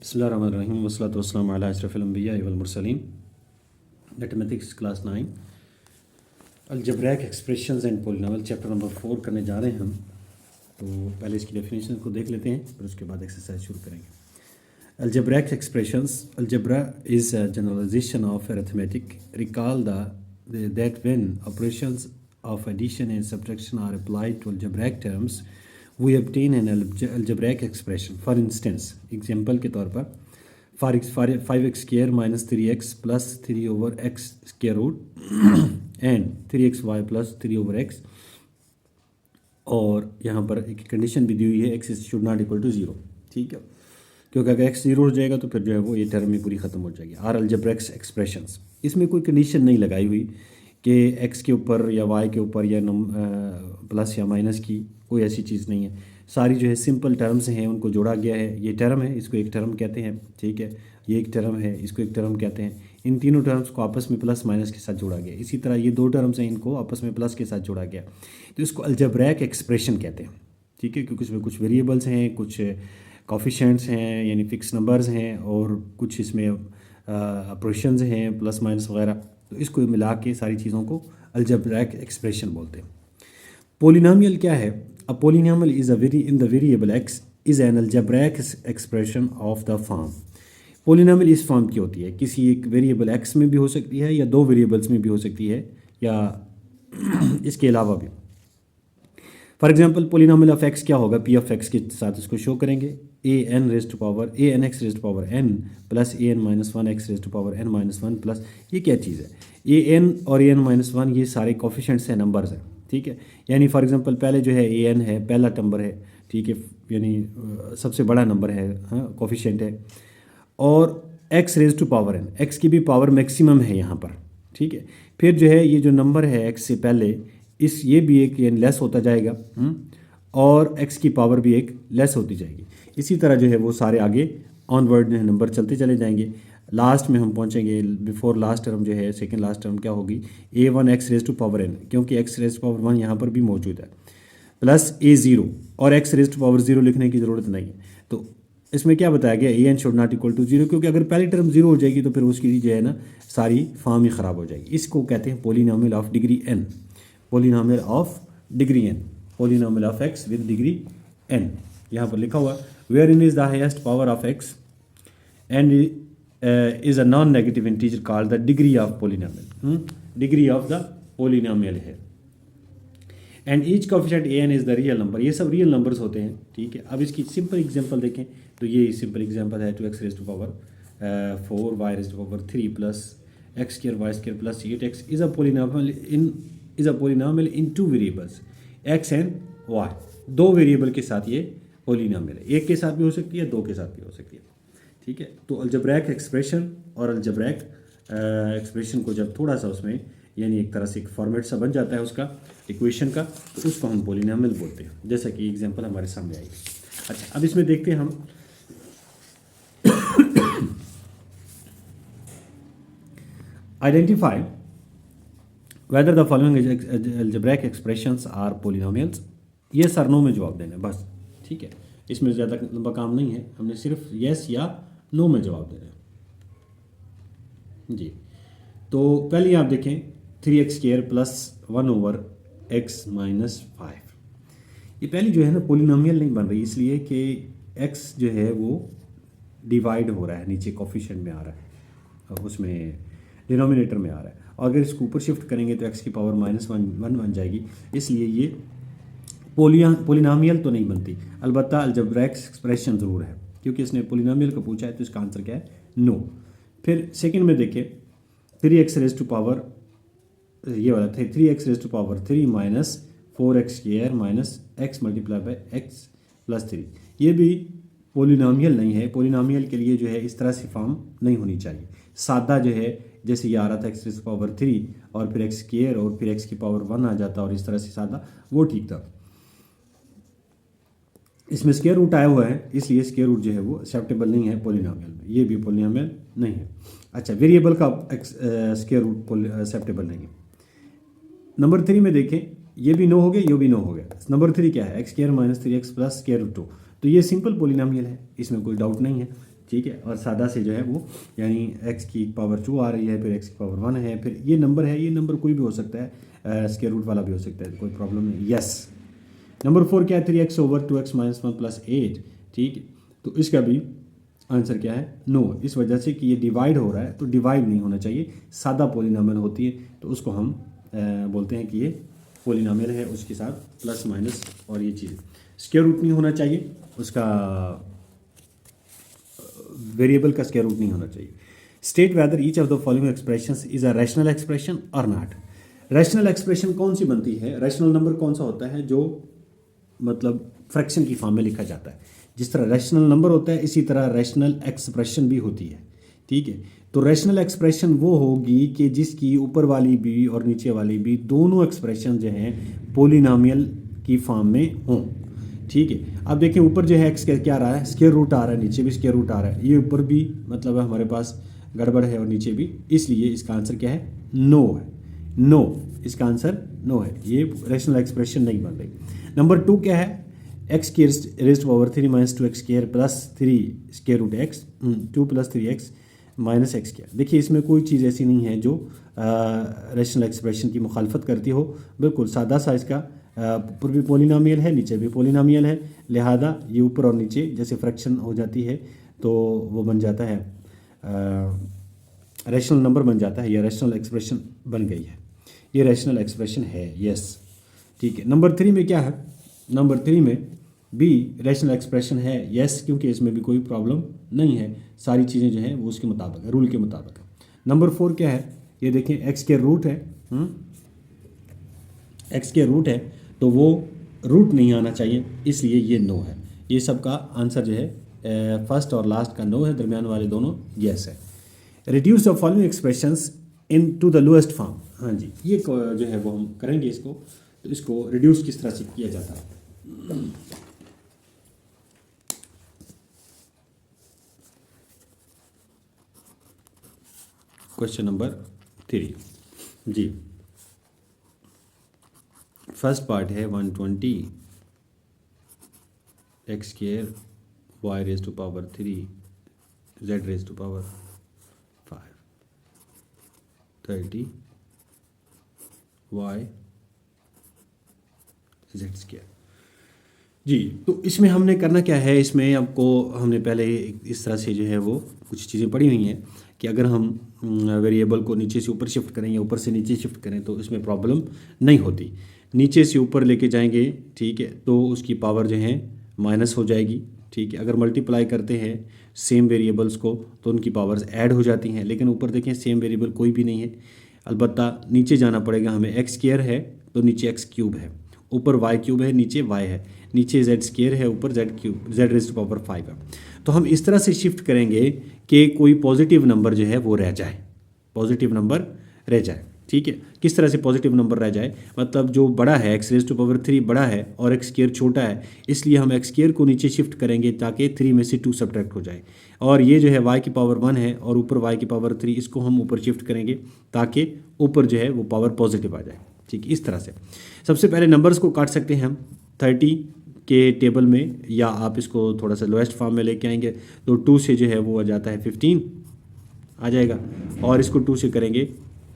बिस्मिल्लाहिर्रहमानिर्रहीम वस्सलातु वस्सलामु अला अशरफिल अंबिया वल मुरसलीन। Mathematics class 9 algebraic expressions and polynomial chapter number 4 करने जा रहे हैं हम। तो पहले इसकी डेफिनेशन को देख लेते हैं, फिर उसके बाद एक्सरसाइज शुरू करेंगे। Algebraic expressions, algebra is a generalisation of arithmetic. Recall that when operations of addition and subtraction are applied to algebraic terms, we obtain an algebraic expression. For instance, example के तौर पर for 5x square minus 3x plus 3 over x square root and 3xy plus 3 over x, और यहाँ पर एक condition भी दी हुई है, x should not equal to 0। ठीक है, क्योंकि अगर x 0 हो जाएगा तो फिर जो है वो ये टर्म ही पूरी ख़त्म हो जाएगी। आर अलजेब्रैक एक्सप्रेशंस, इसमें कोई कंडीशन नहीं लगाई हुई कि x के ऊपर या y के ऊपर या प्लस या माइनस की, कोई ऐसी चीज़ नहीं है। सारी जो है सिंपल टर्म्स हैं, उनको जोड़ा गया है। ये टर्म है, इसको एक टर्म कहते हैं। ठीक है, ये एक टर्म है, इसको एक टर्म कहते हैं। इन तीनों टर्म्स को आपस में प्लस माइनस के साथ जोड़ा गया। इसी तरह ये दो टर्म्स हैं, इनको आपस में प्लस के साथ जोड़ा गया, तो इसको अलजेब्रैक एक्सप्रेशन कहते हैं। ठीक है, क्योंकि इसमें कुछ वेरिएबल्स हैं, कुछ कोफिशिएंट्स हैं यानी फिक्स नंबर्स हैं, और कुछ इसमें ऑपरेशंस हैं प्लस माइनस वगैरह, तो इसको मिला के सारी चीज़ों को अलजेब्रैक एक्सप्रेशन बोलते हैं। पोलिनोमियल क्या है? A polynomial is in the variable x is an algebraic expression of the form. Polynomial इस फॉर्म की होती है, किसी एक वेरिएबल एक्स में भी हो सकती है या दो वेरिएबल्स में भी हो सकती है, या इसके अलावा भी। For example polynomial of x क्या होगा? पी ऑफ एक्स के साथ इसको शो करेंगे a n raise to power a n x raise to power n plus a n minus one x raise to power n minus one plus, ये क्या चीज़ है? A N और ए n minus one ये सारे coefficients हैं, numbers हैं। ठीक है, यानी फॉर एग्जांपल पहले जो है ए एन है, पहला नंबर है। ठीक है, यानी सबसे बड़ा नंबर है, हाँ कोफिशिएंट है। और x raise to power n, एक्स की भी पावर मैक्सिमम है यहाँ पर। ठीक है, फिर जो है ये जो नंबर है एक्स से पहले, ये भी एक लेस होता जाएगा, और x की पावर भी एक लेस होती जाएगी। इसी तरह जो है वो सारे आगे ऑनवर्ड नंबर चलते चले जाएंगे। लास्ट में हम पहुंचेंगे, बिफोर लास्ट टर्म जो है, सेकंड लास्ट टर्म क्या होगी? a1 x raise to power n, क्योंकि x रेज टू पावर 1 यहाँ पर भी मौजूद है, प्लस a0, और x रेज टू पावर 0 लिखने की ज़रूरत नहीं है। तो इसमें क्या बताया गया? an should not equal to 0, क्योंकि अगर पहली टर्म 0 हो जाएगी तो फिर उसकी जो है ना सारी फॉर्म ही ख़राब हो जाएगी। इसको कहते हैं polynomial of degree n, polynomial of degree n, polynomial of x with degree n। यहाँ पर लिखा हुआ where n is the highest power of x and is a non negative integer called the degree of polynomial. Degree of the polynomial है, and each coefficient an is the real number. ये सब real numbers होते हैं। ठीक है, अब इसकी simple example देखें तो ये सिंपल एग्जांपल है 2x raise to power 4 y raise to power 3 plus x square y square plus 8x is a polynomial in two variables x and y। दो वेरिएबल के साथ ये पोलिनोमियल है, एक के साथ भी हो सकती है, दो के साथ भी हो सकती है। ठीक है, तो अलजेब्रैक एक्सप्रेशन और अलजेब्रैक एक्सप्रेशन को जब थोड़ा सा उसमें यानी एक तरह से एक फॉर्मेट सा बन जाता है उसका इक्वेशन का, तो उसको हम पोलिनोमियल बोलते हैं, जैसा कि एग्जांपल हमारे सामने आएगी। अच्छा, अब इसमें देखते हैं हम identify whether the following algebraic expressions are polynomials. Yes or no में जवाब देना है बस। ठीक है, इसमें ज़्यादा लंबा काम नहीं है, हमने सिर्फ येस या नो में जवाब देना है जी। तो पहले आप देखें 3x square plus 1 over x minus 5, ये पहली जो है ना पोलिनोमियल नहीं बन रही, इसलिए कि x जो है वो डिवाइड हो रहा है, नीचे कोफिशिएंट में आ रहा है, उसमें डिनोमिनेटर में आ रहा है, और अगर इसको ऊपर शिफ्ट करेंगे तो x की पावर माइनस वन बन जाएगी, इसलिए ये पोलिनोमियल तो नहीं बनती। अलबत्ता अलजेब्रैक एक्सप्रेशन ज़रूर है, क्योंकि इसने पोलिनोमियल को पूछा है, तो इसका आंसर क्या है? नो। फिर सेकंड में देखें 3x रेज टू पावर, ये वाला था 3x raise to power 3 minus 4x square minus x multiply by x plus 3, ये भी पोलिनोमियल नहीं है। पोलिनोमियल के लिए जो है इस तरह से फॉर्म नहीं होनी चाहिए, सादा जो है, जैसे ये आ रहा था x रेज टू पावर 3 और फिर x स्क्वायर और फिर x की पावर 1 आ जाता, और इस तरह से सादा, वो ठीक था। इसमें स्क्वायर रूट आया हुआ है, इसलिए स्क्वायर रूट जो है वो एक्सेप्टेबल नहीं है पोलिनोमियल में, ये भी पोलिनोमियल नहीं है। अच्छा, वेरिएबल का स्क्वायर रूट एक्सेप्टेबल नहीं है। नंबर 3 में देखें, ये भी नो हो गया, ये भी नो हो गया। नंबर 3 क्या है? x square minus 3x plus square root 2, तो ये सिंपल पोलिनोमियल है, इसमें कोई डाउट नहीं है, ठीक है। और सादा से जो है वो यानी x की पावर 2 आ रही है, फिर x की पावर 1 है, फिर ये नंबर है, ये नंबर कोई भी हो सकता है, स्क्वायर रूट वाला भी हो सकता है, कोई प्रॉब्लम नहीं। यस। नंबर 4 क्या है, 3x over 2x minus 1 plus 8, ठीक है। तो इसका भी आंसर क्या है, नो। इस वजह से कि ये डिवाइड हो रहा है तो डिवाइड नहीं होना चाहिए, सादा पोलिनोमियल होती है तो उसको हम बोलते हैं कि ये पोलिनोमियल है, उसके साथ प्लस माइनस और ये चीज़ स्क्वायर रूट नहीं होना चाहिए, उसका वेरिएबल का स्क्वायर रूट नहीं होना चाहिए। State whether each of the following expressions is a rational expression और नॉट। रैशनल एक्सप्रेशन कौन सी बनती है, रैशनल नंबर कौन सा होता है जो मतलब फ्रैक्शन की फॉर्म में लिखा जाता है। जिस तरह रैशनल नंबर होता है इसी तरह रैशनल एक्सप्रेशन भी होती है, ठीक है। तो रैशनल एक्सप्रेशन वो होगी कि जिसकी ऊपर वाली भी और नीचे वाली भी दोनों एक्सप्रेशन जो हैं पोलिनोमियल की फॉर्म में हों, ठीक है। अब देखें ऊपर जो है एक्स क्या आ रहा है, स्क्वायर रूट आ रहा है, नीचे भी स्क्वायर रूट आ रहा है, ये ऊपर भी मतलब हमारे पास गड़बड़ है और नीचे भी, इसलिए इसका आंसर क्या है, नो है। नो, इसका आंसर नो है, ये रैशनल एक्सप्रेशन नहीं बन रही। नंबर 2 क्या है, एक्स की raise power 3 minus 2x square plus 3 square root x 2 plus 3x minus x square. देखिए इसमें कोई चीज़ ऐसी नहीं है जो रैशनल एक्सप्रेशन की मुखालफत करती हो, बिल्कुल सादा सा इसका ऊपर भी पोलिनोमियल है, नीचे भी पोलिनोमियल है, लिहाजा ये ऊपर और नीचे जैसे फ्रैक्शन हो जाती है तो वो बन जाता है रैशनल नंबर बन जाता है, या रैशनल एक्सप्रेशन बन गई है, ये रैशनल एक्सप्रेशन है। यस, ठीक है। नंबर 3 में क्या है, नंबर 3 में भी रैशनल एक्सप्रेशन है, यस, क्योंकि इसमें भी कोई प्रॉब्लम नहीं है, सारी चीज़ें जो हैं वो उसके मुताबिक है, रूल के मुताबिक है। नंबर 4 क्या है, ये देखें एक्स के रूट है, एक्स के रूट है तो वो रूट नहीं आना चाहिए, इसलिए ये नो है। ये सब का आंसर जो है फर्स्ट और लास्ट का नो है, दरमियान वाले दोनों यस है। Reduce the following expressions into the lowest form. हाँ जी, ये जो है वो हम करेंगे इसको, तो इसको रिड्यूस किस तरह से किया जाता है। क्वेश्चन नंबर 3 जी, फर्स्ट पार्ट है 120 x square y raise to power 3 z raise to power 5 30 y z square. जी, तो इसमें हमने करना क्या है, इसमें आपको हमने पहले इस तरह से जो है वो कुछ चीज़ें पढ़ी हुई हैं कि अगर हम वेरिएबल को नीचे से ऊपर शिफ्ट करें या ऊपर से नीचे शिफ्ट करें तो इसमें प्रॉब्लम नहीं होती। नीचे से ऊपर लेके जाएंगे, ठीक है, तो उसकी पावर जो है माइनस हो जाएगी, ठीक है। अगर मल्टीप्लाई करते हैं सेम वेरिएबल्स को तो उनकी पावर्स ऐड हो जाती हैं, लेकिन ऊपर देखें सेम वेरिएबल कोई भी नहीं है, अलबत्ता नीचे जाना पड़ेगा हमें। एक्स स्क्वायर है तो नीचे एक्स क्यूब है, ऊपर वाई क्यूब है, नीचे वाई है, नीचे जेड स्क्वायर है, ऊपर z cube z raise to power 5 है। तो हम इस तरह से शिफ्ट करेंगे कि कोई पॉजिटिव नंबर जो है वो रह जाए, पॉजिटिव नंबर रह जाए, ठीक है। किस तरह से पॉजिटिव नंबर रह जाए, मतलब जो बड़ा है एक्स रेज़ टू पावर 3 बड़ा है और एक्स स्क्वायर छोटा है, इसलिए हम एक्स स्क्वायर को नीचे शिफ्ट करेंगे ताकि 3 में से 2 सब्ट्रैक्ट हो जाए, और ये जो है वाई की पावर 1 है और ऊपर वाई की पावर 3, इसको हम ऊपर शिफ्ट करेंगे ताकि ऊपर जो है वो पावर पॉजिटिव आ जाए, ठीक है। इस तरह से सबसे पहले नंबर्स को काट सकते हैं हम 30 के टेबल में, या आप इसको थोड़ा सा लोएस्ट फॉर्म में लेके आएंगे तो 2 से जो है वो आ जाता है 15 आ जाएगा, और इसको 2 से करेंगे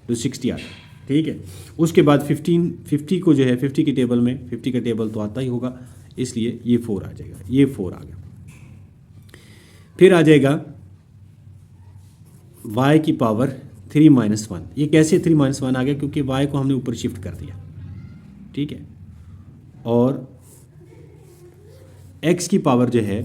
तो 60 आता है, ठीक है। उसके बाद 50 को जो है 50 के टेबल में, 50 का टेबल तो आता ही होगा, इसलिए ये 4 आ जाएगा, ये 4 आ गया। फिर आ जाएगा y की पावर 3 माइनस 1। ये कैसे 3 माइनस 1 आ गया, क्योंकि y को हमने ऊपर शिफ्ट कर दिया, ठीक है। और x की पावर जो है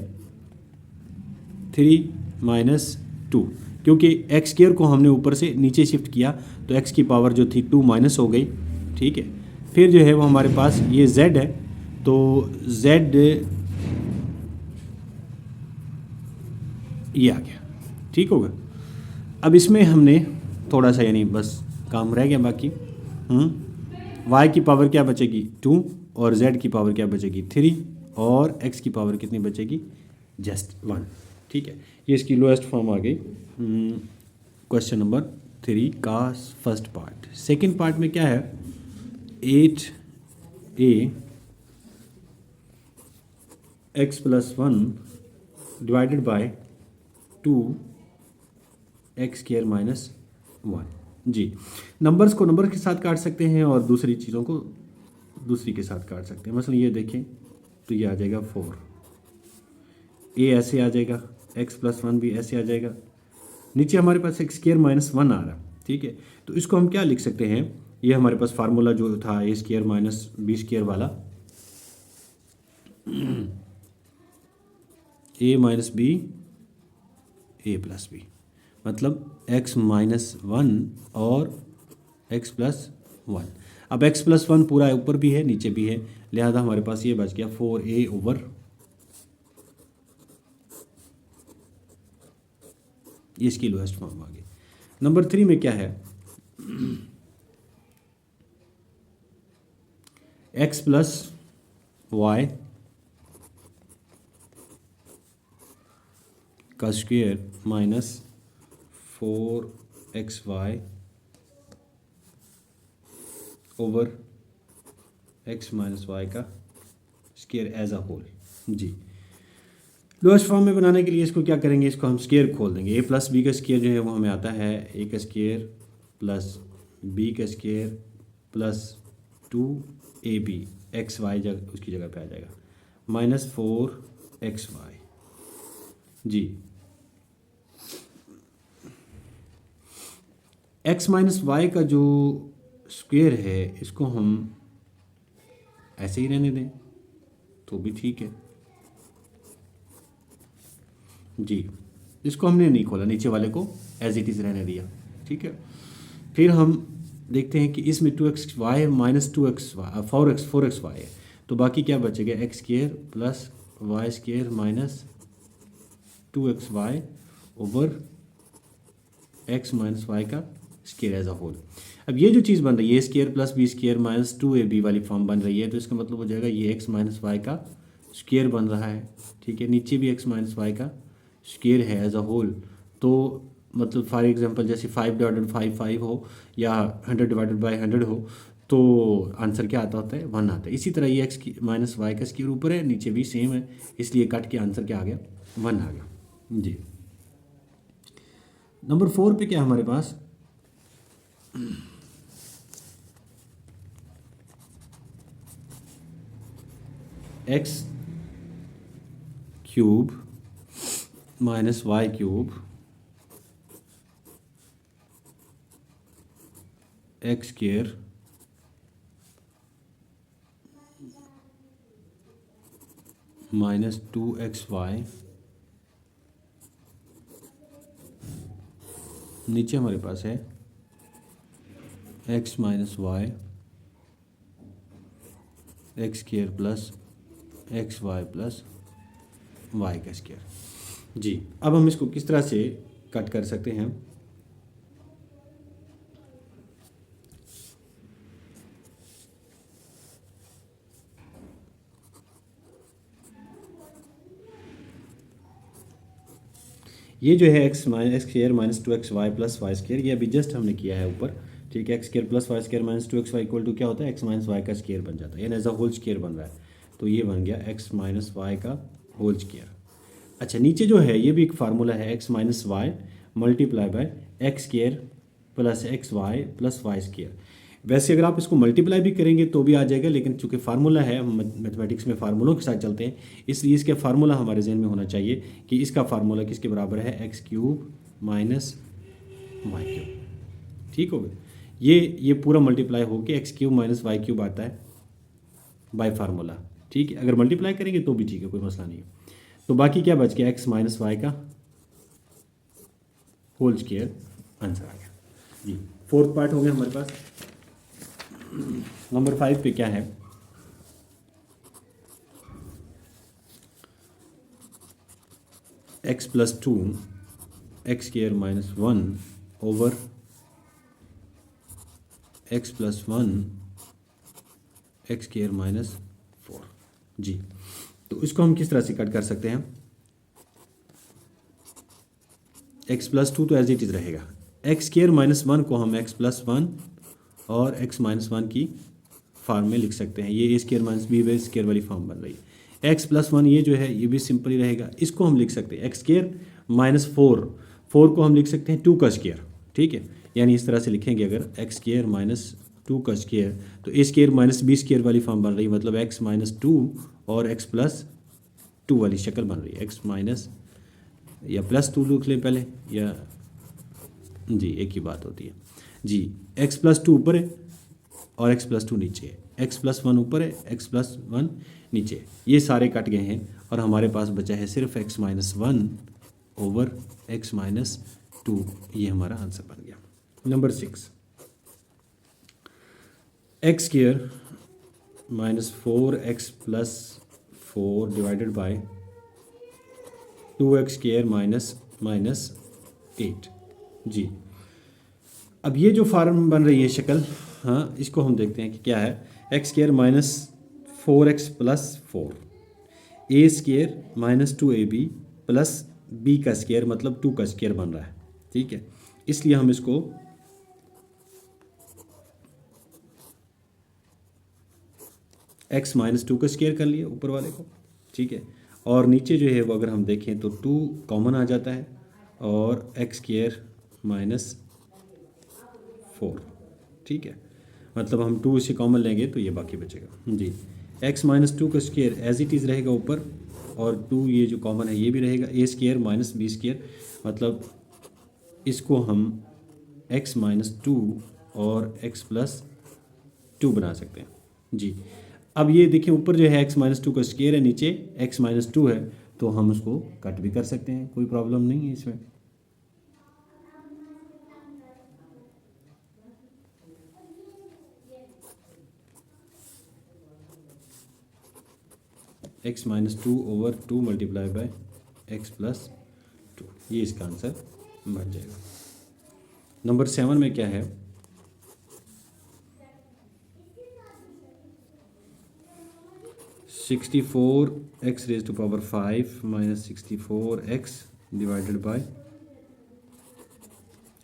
3 माइनस 2, क्योंकि एक्स स्क्वायर को हमने ऊपर से नीचे शिफ्ट किया तो x की पावर जो थी 2 माइनस हो गई, ठीक है। फिर जो है वो हमारे पास ये z है, तो z ये आ गया, ठीक होगा। अब इसमें हमने थोड़ा सा यानी बस काम रह गया बाकी, y की पावर क्या बचेगी 2 और z की पावर क्या बचेगी 3 और x की पावर कितनी बचेगी जस्ट 1, ठीक है। ये इसकी लोएस्ट फॉर्म आ गई क्वेश्चन नंबर 3 का फर्स्ट पार्ट। सेकंड पार्ट में क्या है, 8a x plus one divided by 2x² minus 1। जी, नंबर्स को नंबर के साथ काट सकते हैं और दूसरी चीज़ों को दूसरी के साथ काट सकते हैं। मसलन ये देखें तो ये आ जाएगा 4, ए ऐसे आ जाएगा, x प्लस वन भी ऐसे आ जाएगा, नीचे हमारे पास x² माइनस 1 आ रहा। ठीक है, तो इसको हम क्या लिख सकते हैं, ये हमारे पास फार्मूला जो था a² माइनस b² वाला, a minus b a plus b, मतलब x माइनस 1 और x प्लस 1। अब x प्लस 1 पूरा ऊपर भी है नीचे भी है, लिहाजा हमारे पास ये बच गया 4a ओवर, ये इसकी लोएस्ट फॉर्म आ गई। नंबर 3 में क्या है, x प्लस वाई का square minus 4xy over x minus y का स्क्वायर एज अ होल। जी, लोएस्ट फॉर्म में बनाने के लिए इसको क्या करेंगे, इसको हम स्क्वायर खोल देंगे। a प्लस बी का स्क्वायर जो है वो हमें आता है a का स्क्वायर प्लस b का square plus 2ab, x y जगह उसकी जगह पे आ जाएगा, माइनस 4xy। जी, x माइनस वाई का जो स्क्वायर है इसको हम ऐसे ही रहने दें तो भी ठीक है। जी, इसको हमने नहीं खोला, नीचे वाले को एज इट इज़ रहने दिया। ठीक है, फिर हम देखते हैं कि इसमें 2xy माइनस 2xy 4xy है, तो बाकी क्या बचेगा, x² plus y² minus 2xy over x minus y का स्क्वायर एज अ होल। अब ये जो चीज़ बन रही है a² plus b² minus 2ab वाली फॉर्म बन रही है, तो इसका मतलब हो जाएगा ये x माइनस वाई का स्क्वायर बन रहा है। ठीक है, नीचे भी x माइनस वाई का स्क्वायर है एज अ होल, तो मतलब फॉर एग्जांपल जैसे 5 डिवाइडेड 5 हो या 100 डिवाइडेड बाय 100 हो, तो आंसर क्या आता होता है, 1 आता है। इसी तरह ये x माइनस वाई का स्क्वायर ऊपर है नीचे भी सेम है, इसलिए कट के आंसर क्या आ गया, 1 आ गया। जी, नंबर 4 पे क्या है हमारे पास, x cube minus y cube x square minus 2xy, नीचे हमारे पास है x minus y x square plus xy plus y का स्क्वायर। जी, अब हम इसको किस तरह से कट कर सकते हैं, ये जो है x square minus 2xy plus y square, ये अभी जस्ट हमने किया है ऊपर। ठीक है, x square plus y square minus 2xy equal to क्या होता है, x माइनस वाई का स्क्वायर बन जाता है, यानी एज अ होल स्क्वायर बन रहा है, तो ये बन गया x माइनस वाई का होल स्क्वायर। अच्छा, नीचे जो है ये भी एक फार्मूला है, x minus y multiply by x square plus xy plus y square. वैसे अगर आप इसको मल्टीप्लाई भी करेंगे तो भी आ जाएगा, लेकिन चूंकि फार्मूला है, मैथमेटिक्स में फार्मूलों के साथ चलते हैं, इसलिए इसके फार्मूला हमारे जहन में होना चाहिए कि इसका फार्मूला किसके बराबर है, x cube minus y cube. ठीक हो गया, ये पूरा मल्टीप्लाई होकर x cube minus y cube आता है बाय फार्मूला। ठीक है, अगर मल्टीप्लाई करेंगे तो भी ठीक है, कोई मसला नहीं है। तो बाकी क्या बच गया, x माइनस वाई का होल स्क्वायर आंसर आ गया। जी, 4th पार्ट हो गया हमारे पास। नंबर 5 पे क्या है, x plus 2 x square minus 1 over x plus 1 x square minus 4। जी, तो इसको हम किस तरह से कट कर सकते हैं, x प्लस 2 तो एज इट इज़ रहेगा, एक्स स्क्वायर माइनस 1 को हम x प्लस 1 और x माइनस 1 की फॉर्म में लिख सकते हैं, ये a square minus b square वाली फॉर्म बन रही है। एक्स प्लस वन ये जो है ये भी सिंपल ही रहेगा। इसको हम लिख सकते हैं x square minus four, four को हम लिख सकते हैं टू का स्केयर, ठीक है। यानी इस तरह से लिखेंगे अगर एक्स स्केयर माइनस टू का स्केयर, तो ए स्केयर माइनस बी स्केयर वाली फॉर्म बन रही है, मतलब एक्स माइनस टू और एक्स प्लस टू वाली शक्ल बन रही है। एक्स माइनस या प्लस टू लिख लें पहले, या जी एक ही बात होती है जी। एक्स प्लस टू ऊपर है और एक्स प्लस टू नीचे है, एक्स प्लस वन ऊपर है, एक्स प्लस वन नीचे है। ये सारे कट गए हैं और हमारे पास बचा है सिर्फ x minus one over x minus two. ये हमारा आंसर बन गया। Number 6, x square minus four x plus four divided by two x square minus minus eight. जी अब ये जो फार्म बन रही है शक्ल, हाँ इसको हम देखते हैं कि क्या है। X square minus four x plus four, a square minus two a b plus b का स्क्वायर, मतलब टू का स्क्वायर बन रहा है, ठीक है। इसलिए हम इसको एक्स माइनस टू का स्क्वायर कर लिए ऊपर वाले को, ठीक है। और नीचे जो है वो अगर हम देखें तो टू कॉमन आ जाता है और एक्स स्क्वायर माइनस फोर, ठीक है। मतलब हम टू इसे कॉमन लेंगे तो ये बाकी बचेगा जी। एक्स माइनस टू का स्क्वायर एज इट इज़ रहेगा ऊपर, और टू ये जो कॉमन है ये भी रहेगा। ए स्क्वायर माइनस बी स्क्वायर, मतलब इसको हम एक्स माइनस टू और एक्स प्लस टू बना सकते हैं जी। अब ये देखिए ऊपर जो है एक्स माइनस टू का स्क्वायर है, नीचे एक्स माइनस टू है, तो हम उसको कट भी कर सकते हैं, कोई प्रॉब्लम नहीं है इसमें। X minus to over to multiply by x plus to, ये इसका आंसर बन जाएगा। नंबर 7 में क्या है, sixty four x raise to power five minus 64 x divided by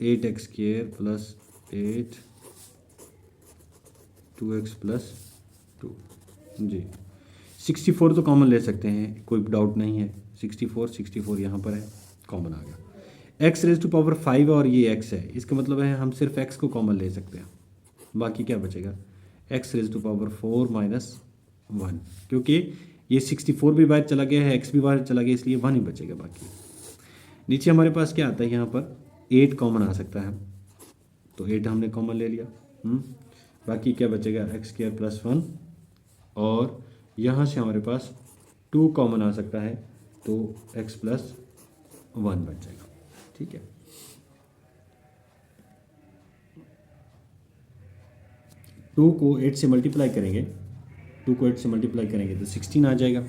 eight x square plus eight two x plus two. जी 64 तो common ले सकते हैं, कोई डाउट नहीं है। 64 यहाँ पर है, कॉमन आ गया। एक्स रेज टू पावर 5 और ये एक्स है, इसका मतलब है हम सिर्फ एक्स को कॉमन ले सकते हैं, बाकी क्या बचेगा x raise to power 4 minus 1, क्योंकि ये 64 भी बाहर चला गया है, एक्स भी बाहर चला गया, इसलिए 1 ही बचेगा। बाकी नीचे हमारे पास क्या आता है, यहाँ पर 8 कॉमन आ सकता है, तो 8 हमने कॉमन ले लिया। बाकी क्या बचेगा एक्स स्क्वायर प्लस 1, और यहाँ से हमारे पास 2 कॉमन आ सकता है, तो x प्लस 1 बच जाएगा, ठीक है। टू को 8 से मल्टीप्लाई करेंगे, 2 को 8 से मल्टीप्लाई करेंगे तो 16 आ जाएगा।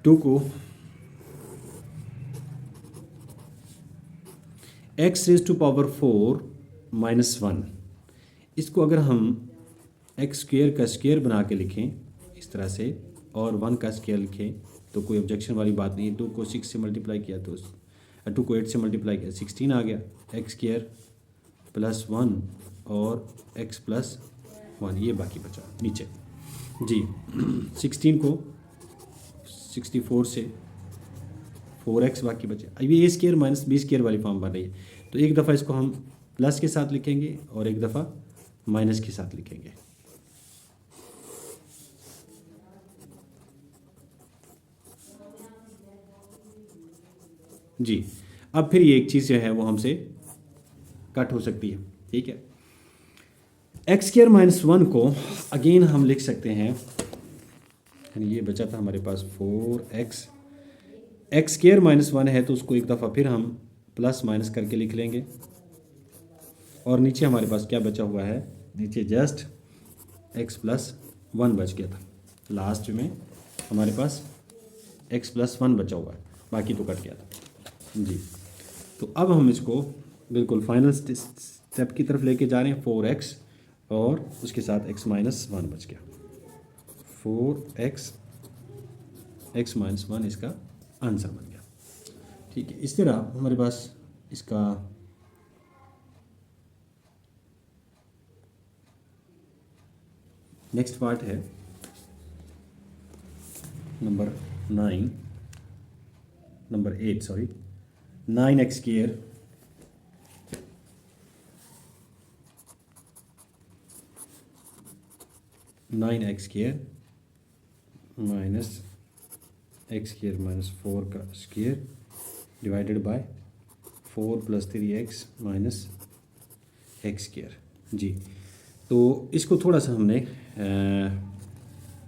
टू को x raise to power 4 minus 1, इसको अगर हम एक्स स्क्वायर का स्क्वायर बना के लिखें इस तरह से, और 1 का स्क्वायर लिखें, तो कोई ऑब्जेक्शन वाली बात नहीं है। 2 को 6 से मल्टीप्लाई किया तो 2 को 8 से मल्टीप्लाई किया 16 आ गया। एक्स स्क्वायर प्लस 1 और एक्स प्लस 1, ये बाकी बचा नीचे जी। 16 को 64 से 4x बाकी बचे। अब ये ए स्क्वायर माइनस बी स्क्वायर वाली फॉर्म बन रही है, तो एक दफ़ा इसको हम प्लस के साथ लिखेंगे और एक दफ़ा माइनस के साथ लिखेंगे। जी अब फिर ये एक चीज़ जो है वो हमसे कट हो सकती है, ठीक है। एक्स स्क्वायर माइनस 1 को अगेन हम लिख सकते हैं, यानी ये बचा था हमारे पास 4x, एक्स स्क्वायर माइनस 1 है तो उसको एक दफ़ा फिर हम प्लस माइनस करके लिख लेंगे, और नीचे हमारे पास क्या बचा हुआ है, नीचे जस्ट x प्लस 1 बच गया था। लास्ट में हमारे पास x प्लस 1 बचा हुआ है, बाकी तो कट गया था जी। तो अब हम इसको बिल्कुल फाइनल स्टेप की तरफ लेके जा रहे हैं। 4x और उसके साथ x माइनस 1 बच गया, 4x x माइनस 1 इसका आंसर बन गया, ठीक है। इस तरह हमारे पास इसका नेक्स्ट पार्ट है number 8 sorry 9x square minus x square minus 4 का square divided by 4 + 3x minus x square. जी, तो इसको थोड़ा सा हमने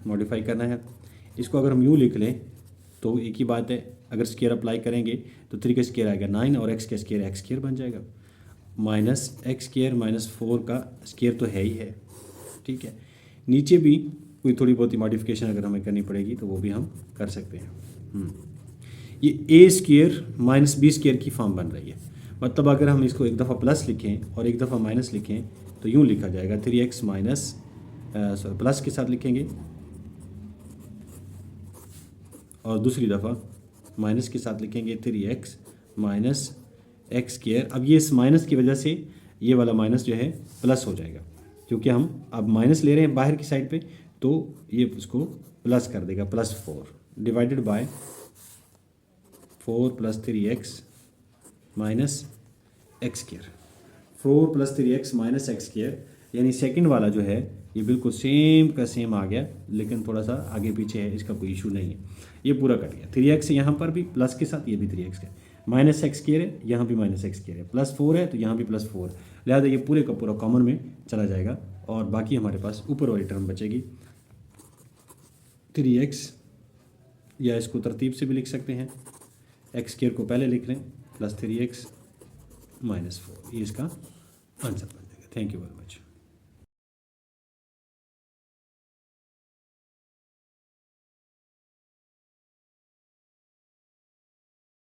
मॉडिफाई करना है। इसको अगर हम यूँ लिख लें तो एक ही बात है, अगर स्क्वायर अप्लाई करेंगे तो 3 का स्क्वायर आएगा 9 और x का स्क्वायर एक्स स्क्वायर बन जाएगा, माइनस एक्स स्क्वायर माइनस 4 का स्क्वायर तो है ही है। ठीक है, नीचे भी कोई थोड़ी बहुत ही मॉडिफिकेशन अगर हमें करनी पड़ेगी तो वो भी हम कर सकते हैं। ये ए स्क्वायर माइनस बी स्क्वायर की फॉर्म बन रही है। मतलब अगर हम इसको एक दफ़ा प्लस लिखें और एक दफ़ा माइनस लिखें तो यूँ लिखा जाएगा 3x माइनस सॉरी प्लस के साथ लिखेंगे और दूसरी दफ़ा माइनस के साथ लिखेंगे 3x माइनस एक्स स्क्वायर। अब ये इस माइनस की वजह से ये वाला माइनस जो है प्लस हो जाएगा, क्योंकि हम अब माइनस ले रहे हैं बाहर की साइड पे, तो ये उसको प्लस कर देगा, +4 divided by 4 + 3x minus x square. 4 + 3x minus x square, यानी सेकंड वाला जो है ये बिल्कुल सेम का सेम आ गया, लेकिन थोड़ा सा आगे पीछे है, इसका कोई इशू नहीं है, ये पूरा कट गया। 3x यहाँ पर भी प्लस के साथ, ये भी 3x का माइनस एक्स स्क्वायर है, यहाँ भी माइनस एक्स स्क्वायर है, +4 है तो यहाँ भी +4, लिहाजा ये पूरे का पूरा कॉमन में चला जाएगा और बाकी हमारे पास ऊपर वाली टर्म बचेगी 3x, या इसको तरतीब से भी लिख सकते हैं, एक्स स्क्वायर को पहले लिख लें +3x - 4, ये इसका आंसर बन जाएगा। Thank you very much.